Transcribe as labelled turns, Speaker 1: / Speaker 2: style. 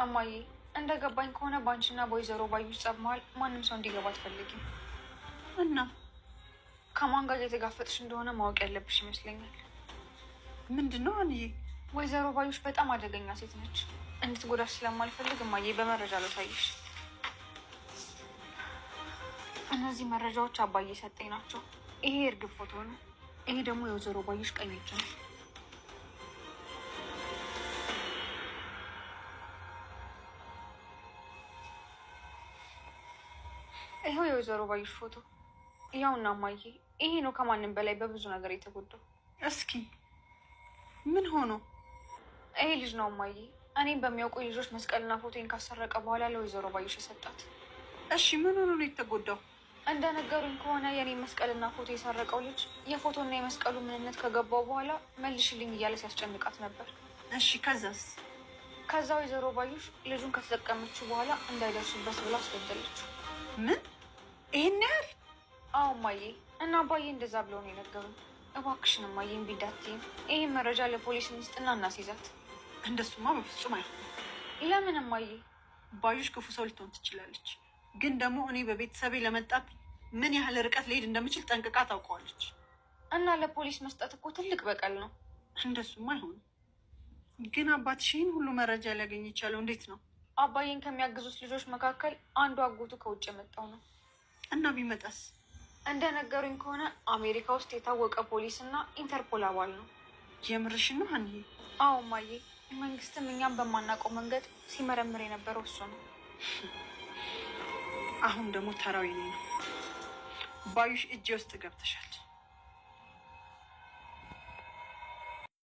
Speaker 1: እማዬ እንደገባኝ ከሆነ ባንቺና በወይዘሮ ባዩሽ ጸብ መሀል ማንም ሰው እንዲገባ አትፈልጊም
Speaker 2: እና
Speaker 1: ከማን ጋር የተጋፈጥሽ እንደሆነ ማወቅ ያለብሽ ይመስለኛል።
Speaker 2: ምንድን ነው አንዬ?
Speaker 1: ወይዘሮ ባዩሽ በጣም አደገኛ ሴት ነች። እንድትጎዳሽ ስለማልፈልግ እማዬ በመረጃ ላሳይሽ። እነዚህ መረጃዎች አባዬ ሰጠኝ ናቸው። ይሄ የእርግብ ፎቶ ነው። ይሄ ደግሞ የወይዘሮ ባዩሽ ቀኝ እጅ ነው። ይኸው የወይዘሮ ባዩሽ ፎቶ ያውና እማዬ፣ ይሄ ነው ከማንም በላይ በብዙ ነገር የተጎዳው።
Speaker 2: እስኪ ምን ሆኖ?
Speaker 1: ይሄ ልጅ ነው እማዬ፣ እኔም በሚያውቁ ልጆች መስቀልና ፎቶን ካሰረቀ በኋላ ለወይዘሮ ባዩሽ የሰጣት።
Speaker 2: እሺ ምን ሆኖ ነው የተጎዳው?
Speaker 1: እንደነገሩኝ ከሆነ የኔ መስቀልና ፎቶ የሰረቀው ልጅ የፎቶና የመስቀሉ ምንነት ከገባው በኋላ መልሽልኝ እያለ ሲያስጨንቃት ነበር።
Speaker 2: እሺ ከዛስ?
Speaker 1: ከዛ ወይዘሮ ባዩሽ ልጁን ከተጠቀመችው በኋላ እንዳይደርሱበት ብላ አስገደለችው።
Speaker 2: ምን? ይሄን ያህል?
Speaker 1: አዎ እማዬ፣ እና አባዬ እንደዛ ብለው ነው የነገሩኝ። እባክሽን እማዬ እምቢ እንዳትይኝ፣ ይህን መረጃ ለፖሊስ እንስጥና እናስይዛት።
Speaker 2: እንደሱማ በፍጹም አይሆንም።
Speaker 1: ለምን እማዬ?
Speaker 2: ባዩሽ ክፉ ሰው ልትሆን ትችላለች፣ ግን ደግሞ እኔ በቤተሰቤ ለመጣት ምን ያህል ርቀት ልሄድ እንደምችል ጠንቅቃ ታውቀዋለች።
Speaker 1: እና ለፖሊስ መስጠት እኮ ትልቅ በቀል ነው።
Speaker 2: እንደሱማ አይሆንም። ግን አባትሽ ይህን ሁሉ መረጃ ሊያገኝ የቻለው እንዴት ነው?
Speaker 1: አባዬን ከሚያግዙት ልጆች መካከል አንዱ አጎቱ ከውጭ የመጣው ነው።
Speaker 2: እና ቢመጣስ?
Speaker 1: እንደነገሩኝ ከሆነ አሜሪካ ውስጥ የታወቀ ፖሊስ እና ኢንተርፖል አባል ነው።
Speaker 2: የምርሽን ነው ሀንዬ?
Speaker 1: አዎ እማዬ፣ መንግስትም እኛም በማናውቀው መንገድ ሲመረምር የነበረው እሱ ነው።
Speaker 2: አሁን ደግሞ ተራው የኔ ነው። ባዩሽ እጄ ውስጥ ገብተሻል።